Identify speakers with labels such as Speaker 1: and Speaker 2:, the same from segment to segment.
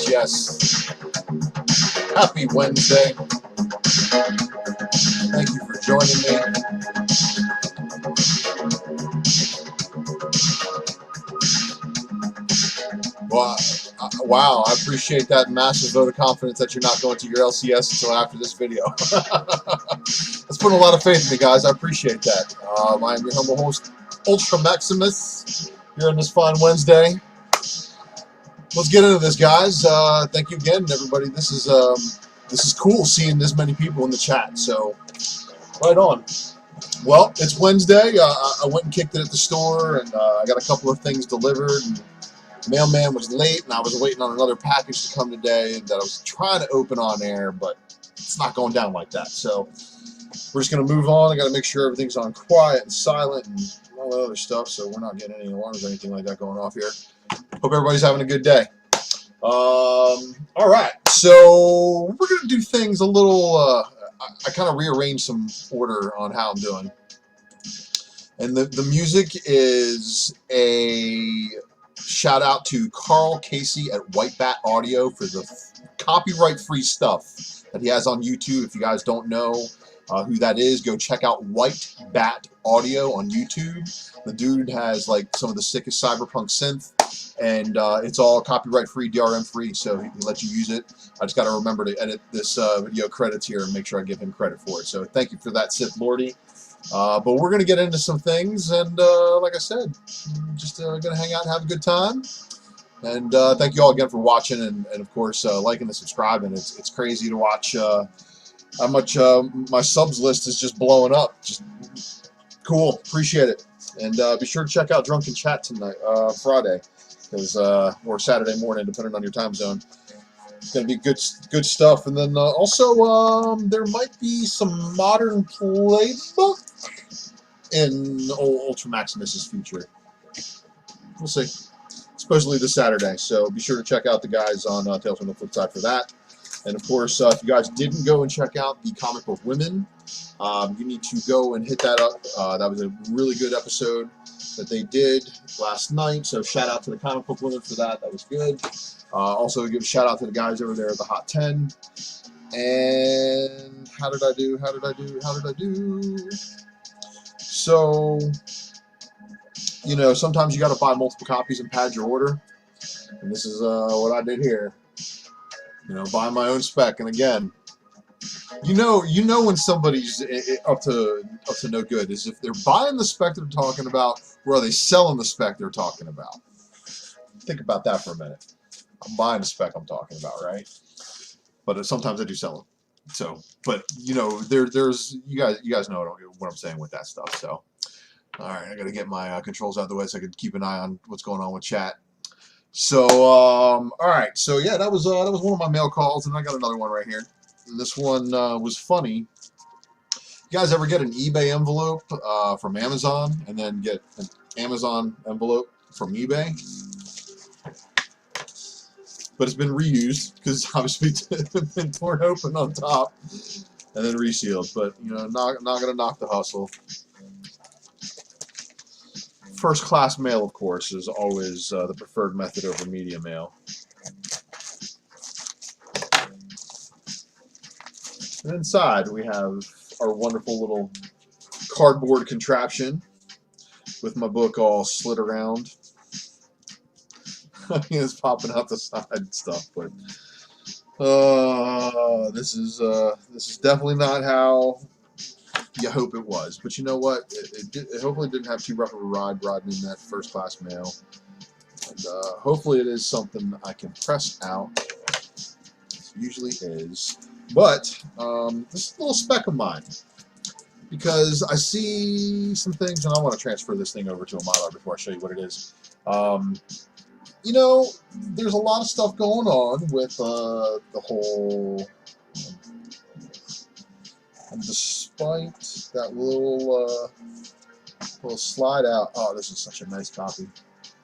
Speaker 1: Yes. Happy Wednesday. Thank you for joining me. Wow, I appreciate that massive vote of confidence that you're not going to your LCS until after this video. That's putting a lot of faith in me, guys. I appreciate that. I am your humble host, Ultra Maximus, here on this fine Wednesday. Let's get into this, guys. Thank you again, everybody. This is cool seeing this many people in the chat. So, right on. Well, it's Wednesday. I went and kicked it at the store, and I got a couple of things delivered. And the mailman was late, and I was waiting on another package to come today that I was trying to open on air, but it's not going down like that. So, we're just going to move on. I got to make sure everything's on quiet and silent and all that other stuff, so we're not getting any alarms or anything like that going off here. Hope everybody's having a good day. Alright, so we're going to do things a little, I kind of rearranged some order on how I'm doing. And the music is a shout out to Carl Casey at White Bat Audio for the copyright free stuff that he has on YouTube. If you guys don't know who that is, go check out White Bat Audio on YouTube. The dude has like some of the sickest cyberpunk synth, and it's all copyright free, DRM free, so he lets you use it. I just got to remember to edit this video credits here and make sure I give him credit for it. So thank you for that, Sith Lordy. But we're going to get into some things, and like I said, just going to hang out and have a good time. And thank you all again for watching, and of course liking and subscribing. It's crazy to watch how much my subs list is just blowing up. Just cool, appreciate it. And be sure to check out Drunken Chat tonight, Friday, or Saturday morning, depending on your time zone. It's going to be good stuff. And then also there might be some modern playbook in Ultra Maximus's future. We'll see. Supposedly this Saturday, so be sure to check out the guys on Tales from the Flip Side for that. And of course, if you guys didn't go and check out the Comic Book Women, you need to go and hit that up. That was a really good episode that they did last night, so shout out to the Comic Book Women for that. That was good. Also give a shout out to the guys over there at the Hot 10. And how did I do? So, you know, sometimes you got to buy multiple copies and pad your order. And this is what I did here. You know, buy my own spec. And again, you know when somebody's up to no good is if they're buying the spec they're talking about, or are they selling the spec they're talking about? Think about that for a minute. I'm buying the spec I'm talking about, right? But sometimes I do sell them. So, but you know, there's you guys know what I'm saying with that stuff. So, all right, I got to get my controls out of the way so I can keep an eye on what's going on with chat. So, all right, so yeah, that was one of my mail calls, and I got another one right here. And this one was funny. You guys ever get an eBay envelope from Amazon, and then get an Amazon envelope from eBay? But it's been reused because obviously it's been torn open on top and then resealed. But you know, not gonna knock the hustle. First class mail, of course, is always the preferred method over media mail. And inside we have our wonderful little cardboard contraption with my book all slid around. It's popping out the side and stuff, but this is definitely not how you hope it was. But you know what? It hopefully didn't have too rough of a ride riding in that first class mail. And hopefully it is something I can press out. It usually is. But this is a little spec of mine. Because I see some things, and I want to transfer this thing over to a Mylar before I show you what it is. You know, there's a lot of stuff going on with the whole... and despite that little slide out... Oh, this is such a nice copy.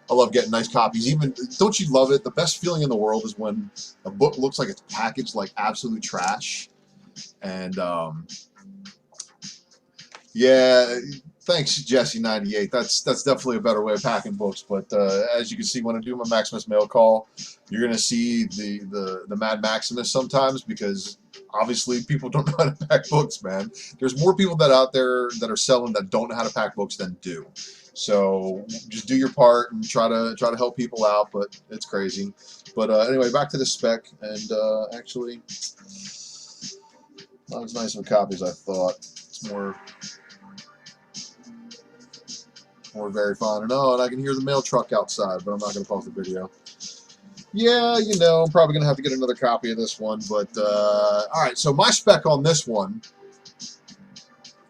Speaker 1: I love getting nice copies. Even, don't you love it? The best feeling in the world is when a book looks like it's packaged like absolute trash. And, yeah, thanks, Jesse98. That's definitely a better way of packing books. But as you can see, when I do my Maximus mail call, you're gonna see the Mad Maximus sometimes, because obviously people don't know how to pack books, man. There's more people out there that are selling that don't know how to pack books than do. So just do your part and try to help people out. But it's crazy. But anyway, back to the spec, and actually, not as nice of a copy as I thought. It's more very fine. And I can hear the mail truck outside, but I'm not going to pause the video. Yeah, you know, I'm probably going to have to get another copy of this one. But, alright, so my spec on this one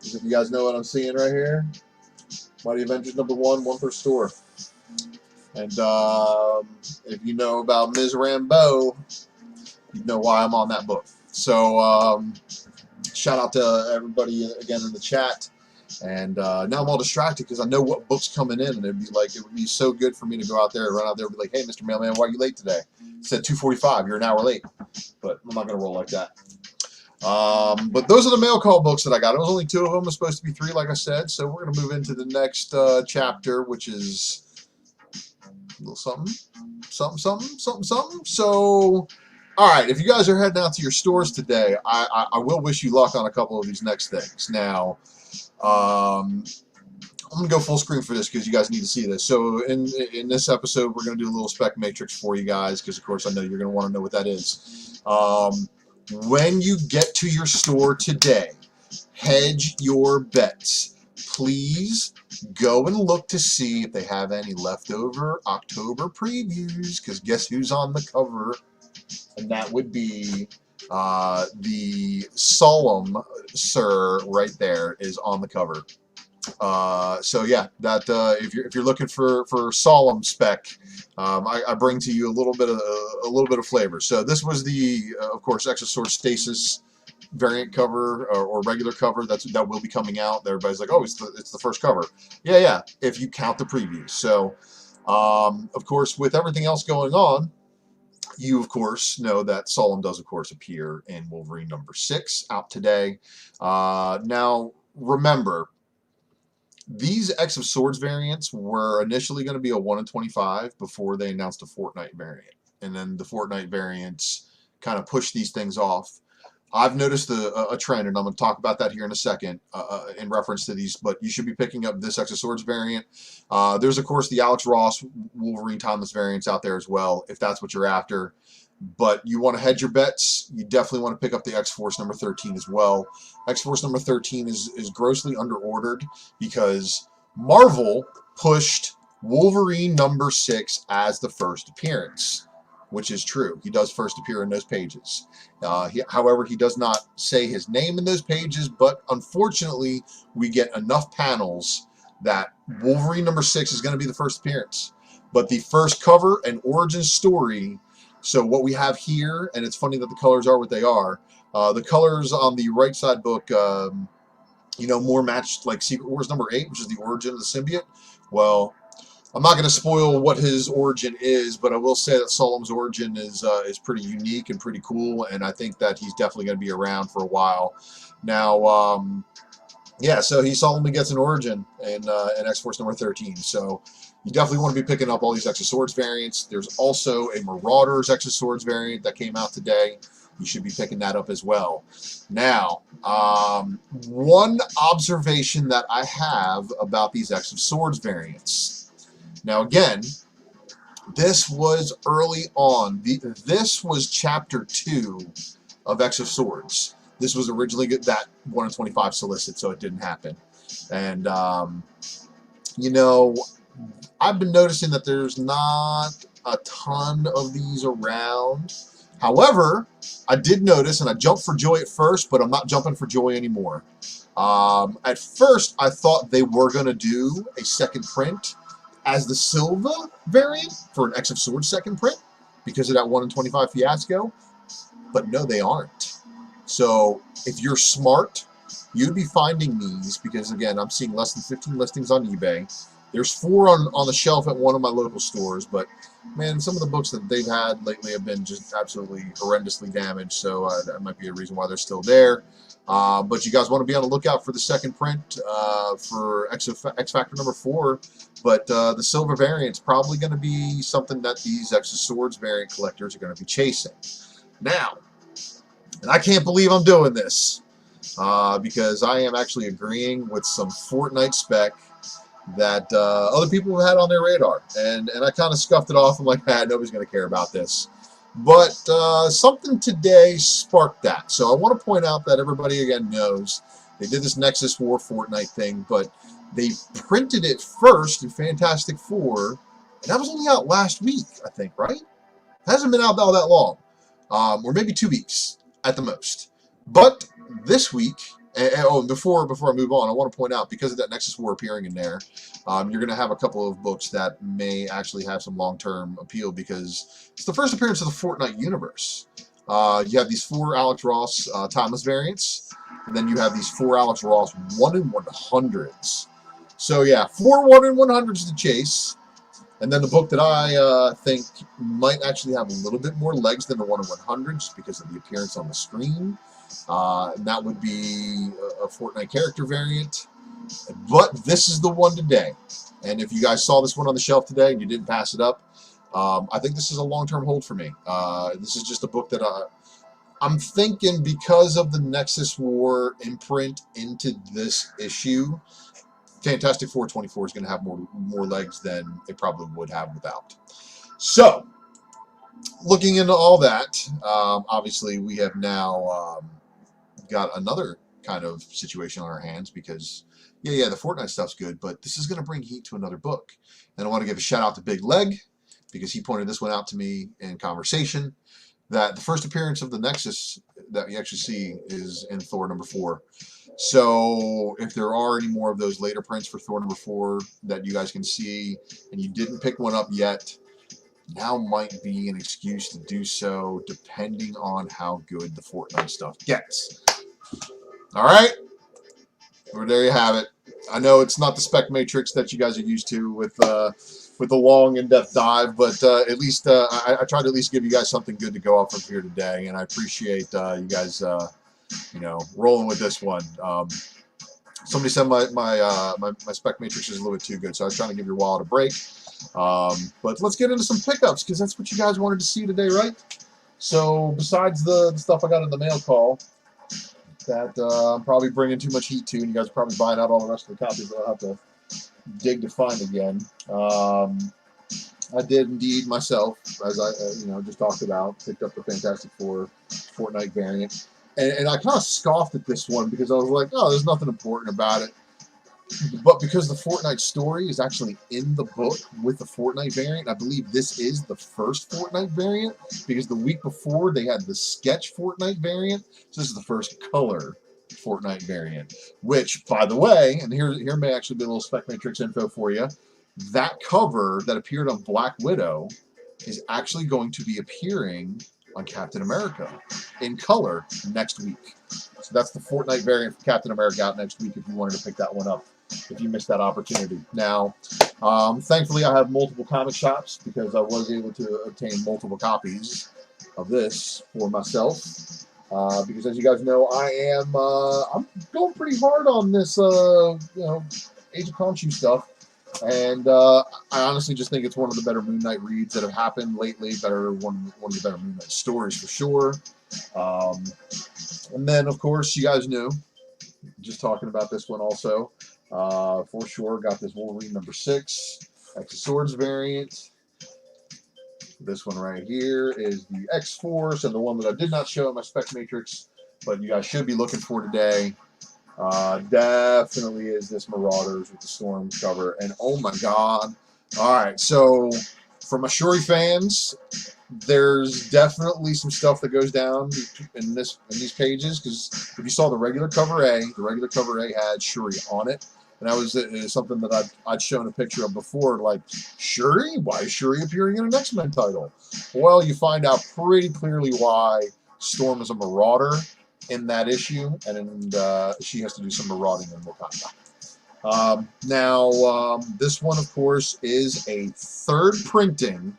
Speaker 1: is, if you guys know what I'm seeing right here, Mighty Avengers #1, one per store. And if you know about Ms. Rambeau, you know why I'm on that book. So, shout out to everybody again in the chat. And now I'm all distracted because I know what book's coming in, and it would be so good for me to go out there, run out there, and be like, "Hey, Mr. Mailman, why are you late today?" It said 2:45. You're an hour late, but I'm not gonna roll like that. But those are the mail call books that I got. It was only 2 of them. It was supposed to be 3, like I said. So we're gonna move into the next chapter, which is a little something. So, all right, if you guys are heading out to your stores today, I will wish you luck on a couple of these next things. Now, I'm going to go full screen for this because you guys need to see this. So in this episode, we're going to do a little Spec Matrix for you guys because, of course, I know you're going to want to know what that is. When you get to your store today, hedge your bets. Please go and look to see if they have any leftover October previews, because guess who's on the cover? And that would be the Solemn Sir right there is on the cover. So yeah, that if you're looking for Solemn spec, I bring to you a little bit of flavor. So this was the of course Exosword Stasis variant cover or regular cover that will be coming out. Everybody's like, oh, it's the first cover. Yeah. If you count the previews. So of course, with everything else going on, you, of course, know that Solemn does, of course, appear in Wolverine #6, out today. Now, remember, these X of Swords variants were initially going to be a 1 in 25 before they announced a Fortnite variant. And then the Fortnite variants kind of pushed these things off. I've noticed a trend, and I'm going to talk about that here in a second in reference to these, but you should be picking up this X of Swords variant. There's, of course, the Alex Ross Wolverine Timeless variants out there as well, if that's what you're after. But you want to hedge your bets. You definitely want to pick up the X-Force #13 as well. X-Force #13 is grossly underordered because Marvel pushed Wolverine #6 as the first appearance, which is true. He does first appear in those pages. However, he does not say his name in those pages, but unfortunately, we get enough panels that Wolverine #6 is going to be the first appearance. But the first cover and origin story, so what we have here, and it's funny that the colors are what they are, the colors on the right side book, more matched like Secret Wars #8, which is the origin of the symbiote. Well, I'm not going to spoil what his origin is, but I will say that Solemn's origin is pretty unique and pretty cool, and I think that he's definitely going to be around for a while. Now, yeah, so he solemnly gets an origin in X-Force #13, so you definitely want to be picking up all these X of Swords variants. There's also a Marauders X of Swords variant that came out today. You should be picking that up as well. Now, one observation that I have about these X of Swords variants. Now again, this was early on. This was chapter 2 of X of Swords. This was originally that 1 in 25 solicit, so it didn't happen. And, you know, I've been noticing that there's not a ton of these around. However, I did notice, and I jumped for joy at first, but I'm not jumping for joy anymore. At first, I thought they were going to do a second print as the Silva variant for an X of Swords second print because of that 1 in 25 fiasco, but no, they aren't. So if you're smart, you'd be finding these because, again, I'm seeing less than 15 listings on eBay. There's 4 on the shelf at one of my local stores, but man, some of the books that they've had lately have been just absolutely horrendously damaged, so that might be a reason why they're still there. But you guys want to be on the lookout for the second print for X Factor number 4. But the silver variant's probably going to be something that these X of Swords variant collectors are going to be chasing. Now, and I can't believe I'm doing this because I am actually agreeing with some Fortnite spec that other people have had on their radar, and I kind of scuffed it off. I'm like, nobody's going to care about this. But something today sparked that. So I want to point out that everybody, again, knows they did this Nexus War Fortnite thing, but they printed it first in Fantastic Four, and that was only out last week, I think, right? It hasn't been out all that long, or maybe 2 weeks at the most. But this week, and before I move on, I want to point out, because of that Nexus War appearing in there, you're going to have a couple of books that may actually have some long-term appeal because it's the first appearance of the Fortnite universe. You have these 4 Alex Ross timeless variants, and then you have these 4 Alex Ross 1 in 100s. So yeah, 4 1 in 100s to chase. And then the book that I think might actually have a little bit more legs than the 1 in 100 just because of the appearance on the screen. And that would be a Fortnite character variant. But this is the one today. And if you guys saw this one on the shelf today and you didn't pass it up, I think this is a long-term hold for me. This is just a book that I'm thinking, because of the Nexus War imprint into this issue, Fantastic Four 24 is going to have more legs than it probably would have without. So, looking into all that, obviously we have now got another kind of situation on our hands because, yeah, the Fortnite stuff's good, but this is going to bring heat to another book. And I want to give a shout out to Big Leg because he pointed this one out to me in conversation, that the first appearance of the Nexus that you actually see is in Thor number 4. So if there are any more of those later prints for Thor number 4 that you guys can see and you didn't pick one up yet, now might be an excuse to do so, depending on how good the Fortnite stuff gets. Alright? Well, there you have it. I know it's not the Spec Matrix that you guys are used to with the long in-depth dive, but at least I tried to at least give you guys something good to go off of here today, and I appreciate you guys rolling with this one. Somebody said my Spec Matrix is a little bit too good, so I was trying to give your wallet a break. But let's get into some pickups, because that's what you guys wanted to see today, right? So besides the stuff I got in the mail call that I'm probably bringing too much heat to, and you guys are probably buying out all the rest of the copies that I'll have to dig to find again. I did indeed myself, as I just talked about, picked up the Fantastic Four Fortnite variant. And I kind of scoffed at this one because I was like, oh, there's nothing important about it. But because the Fortnite story is actually in the book with the Fortnite variant, I believe this is the first Fortnite variant, because the week before they had the sketch Fortnite variant. So this is the first color Fortnite variant, which, by the way, and here may actually be a little Spec Matrix info for you, that cover that appeared on Black Widow is actually going to be appearing on Captain America in color next week. So that's the Fortnite variant for Captain America out next week if you wanted to pick that one up, if you missed that opportunity. Now, thankfully I have multiple comic shops because I was able to obtain multiple copies of this for myself. Because as you guys know, I'm going pretty hard on this Age of Khonshu stuff. And I honestly just think it's one of the better Moon Knight reads that have happened lately. One of the better Moon Knight stories for sure. And then, of course, you guys knew, just talking about this one also, for sure, got this Wolverine number 6, X of Swords variant. This one right here is the X-Force, and the one that I did not show in my Spec Matrix but you guys should be looking for today. Definitely is this Marauders with the Storm cover, and oh my god. Alright, so for my Shuri fans, there's definitely some stuff that goes down in these pages, because if you saw the regular cover A had Shuri on it, and that was something that I'd shown a picture of before, like, Shuri? Why is Shuri appearing in an X-Men title? Well, you find out pretty clearly why Storm is a Marauder in that issue, and she has to do some marauding in Wakanda. This one, of course, is a third printing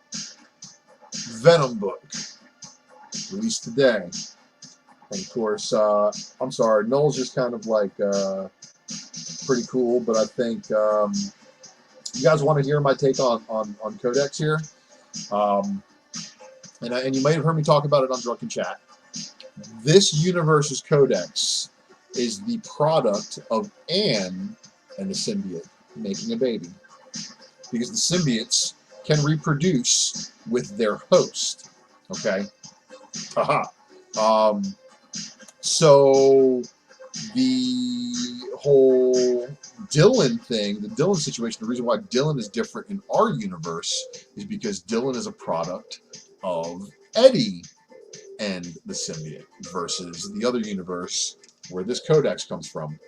Speaker 1: Venom book, released today. And of course, I'm sorry, Null's just kind of like pretty cool, but I think you guys want to hear my take on Codex here. And you might have heard me talk about it on Drunken Chat. This universe's Codex is the product of Anne and the symbiote making a baby, because the symbiotes can reproduce with their host. Okay. So the whole Dylan thing, the Dylan situation, the reason why Dylan is different in our universe is because Dylan is a product of Eddie and the symbiote versus the other universe where this Codex comes from.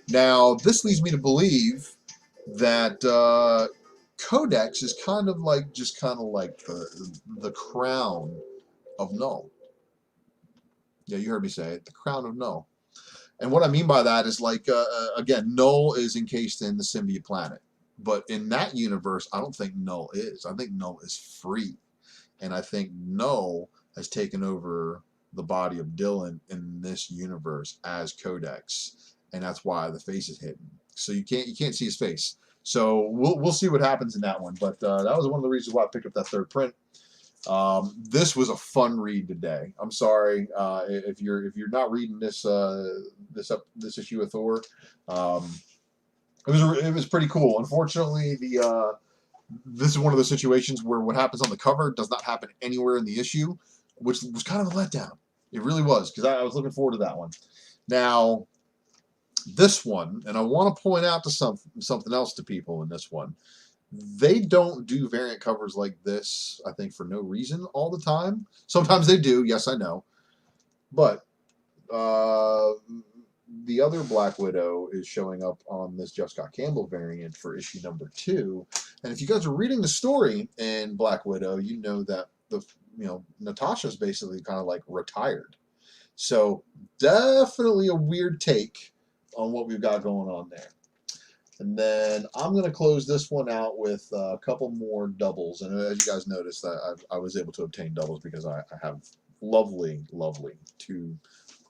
Speaker 1: Now, this leads me to believe that Codex is kind of like the crown of Null. Yeah, you heard me say it, the crown of Null. And what I mean by that is, like, again, Null is encased in the symbiote planet. But in that universe, I don't think Null is. I think Null is free. And I think Null has taken over the body of Dylan in this universe as Codex, and that's why the face is hidden. So you can't see his face. So we'll see what happens in that one. But that was one of the reasons why I picked up that third print. This was a fun read today. I'm sorry if you're not reading this issue of Thor. It was pretty cool. Unfortunately, this is one of those situations where what happens on the cover does not happen anywhere in the issue, which was kind of a letdown. It really was, because I was looking forward to that one. Now, this one, and I want to point out to something else to people in this one. They don't do variant covers like this, I think, for no reason all the time. Sometimes they do, yes, I know. But the other Black Widow is showing up on this Jeff Scott Campbell variant for issue number 2. And if you guys are reading the story in Black Widow, you know that Natasha's basically kind of like retired. So definitely a weird take on what we've got going on there. And then I'm going to close this one out with a couple more doubles. And as you guys noticed, I was able to obtain doubles because I have lovely 2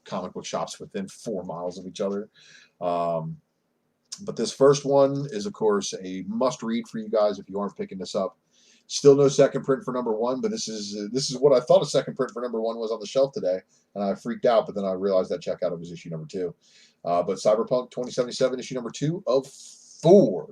Speaker 1: comic book shops within 4 miles of each other. But this first one is, of course, a must-read for you guys if you aren't picking this up. Still no second print for number 1, but this is what I thought a second print for number 1 was on the shelf today, and I freaked out. But then I realized that checkout it was issue number 2. But Cyberpunk 2077, issue number 2 of 4.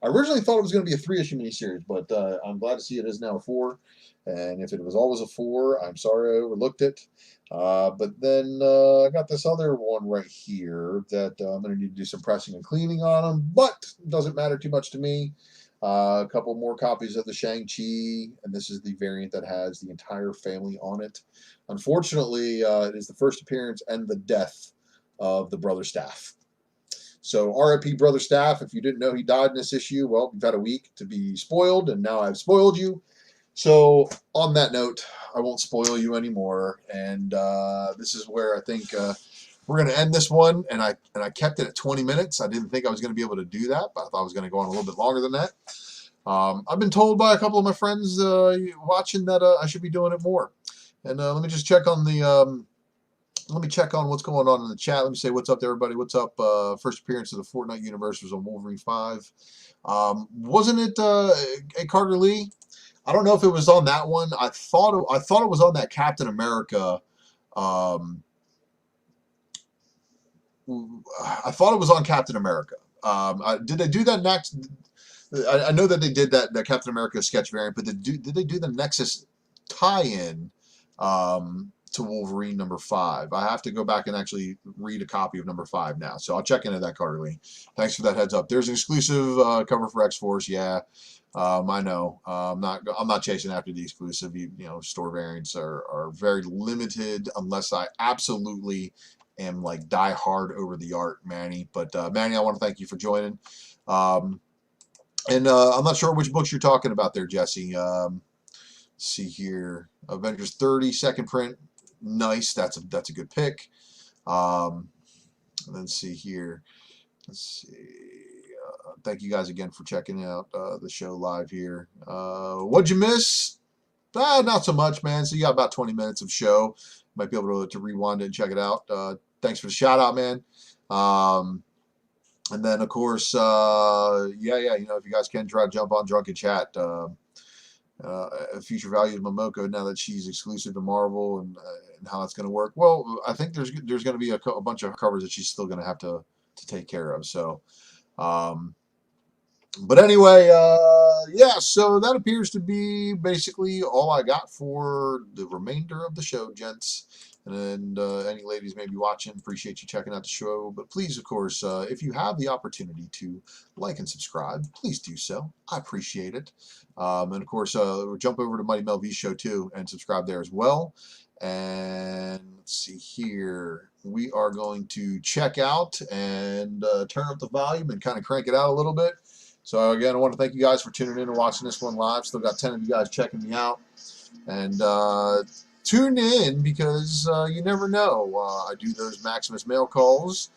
Speaker 1: I originally thought it was going to be a 3-issue miniseries, but I'm glad to see it is now a 4. And if it was always a 4, I'm sorry I overlooked it. But then I got this other one right here that I'm going to need to do some pressing and cleaning on them, but it doesn't matter too much to me. A couple more copies of the ShangChi, and this is the variant that has the entire family on it. Unfortunately, it is the first appearance and the death of the Brother Staff. So RIP Brother Staff. If you didn't know he died in this issue, well, you've had a week to be spoiled, and now I've spoiled you. So on that note, I won't spoil you anymore, and this is where I think we're going to end this one. And I kept it at 20 minutes. I didn't think I was going to be able to do that, but I thought I was going to go on a little bit longer than that. I've been told by a couple of my friends watching that I should be doing it more. And let me just check on the let me check on what's going on in the chat. Let me say what's up to everybody. What's up? First appearance of the Fortnite universe was on Wolverine 5. Wasn't it a Carter Lee? I don't know if it was on that one. I thought it was on that Captain America. I thought it was on Captain America. Did they do that next? I know that they did that Captain America sketch variant, but did they do the Nexus tie-in to Wolverine #5. I have to go back and actually read a copy of #5 now, so I'll check into that, Carterly. Thanks for that heads up. There's an exclusive cover for X-Force. Yeah, I know. I'm not chasing after the exclusive. You know, store variants are very limited unless I absolutely am like die hard over the art, Manny. But Manny, I want to thank you for joining. And I'm not sure which books you're talking about there, Jesse. Let's see here, Avengers 30 second print. Nice. That's a good pick. Let's see here. Let's see. Thank you guys again for checking out the show live here. What'd you miss? Not so much, man. So you got about 20 minutes of show. Might be able to rewind it and check it out. Thanks for the shout out, man. And then of course, yeah. You know, if you guys can try to jump on Drunken Chat. Future value of Momoko now that she's exclusive to Marvel and how that's going to work. Well, I think there's going to be a bunch of covers that she's still going to have to take care of. So, but anyway, yeah. So that appears to be basically all I got for the remainder of the show, gents. And any ladies maybe watching, appreciate you checking out the show. But please, of course, if you have the opportunity to like and subscribe, please do so. I appreciate it. And of course, jump over to Mighty Mel V's show too and subscribe there as well. And let's see here. We are going to check out and turn up the volume and kind of crank it out a little bit. So again, I want to thank you guys for tuning in and watching this one live. Still got 10 of you guys checking me out. And tune in because you never know. I do those Maximus mail calls.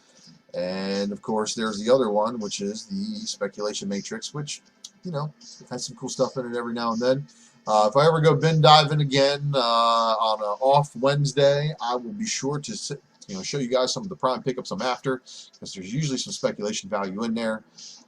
Speaker 1: And of course, there's the other one, which is the Speculation Matrix, which, you know, has some cool stuff in it every now and then. If I ever go bin diving again on an off Wednesday, I will be sure to show you guys some of the prime pickups I'm after, because there's usually some speculation value in there.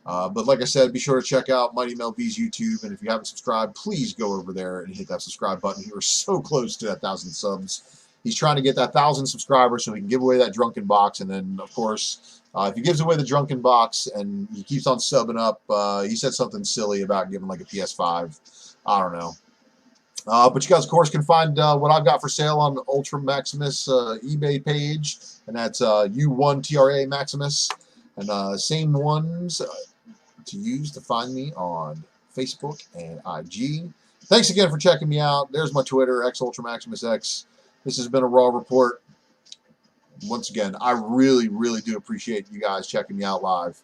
Speaker 1: But like I said, be sure to check out Mighty Mel V's YouTube, and if you haven't subscribed, please go over there and hit that subscribe button. We are so close to that 1,000 subs. He's trying to get that 1,000 subscribers so he can give away that drunken box, and then of course, if he gives away the drunken box and he keeps on subbing up, he said something silly about giving like a PS5. I don't know. But you guys, of course, can find what I've got for sale on the Ultra Maximus eBay page, and that's U1TRA Maximus, and same ones to use to find me on Facebook and IG. Thanks again for checking me out. There's my Twitter, XUltraMaximusX. This has been a Raw Report. Once again, I really, really do appreciate you guys checking me out live.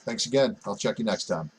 Speaker 1: Thanks again. I'll check you next time.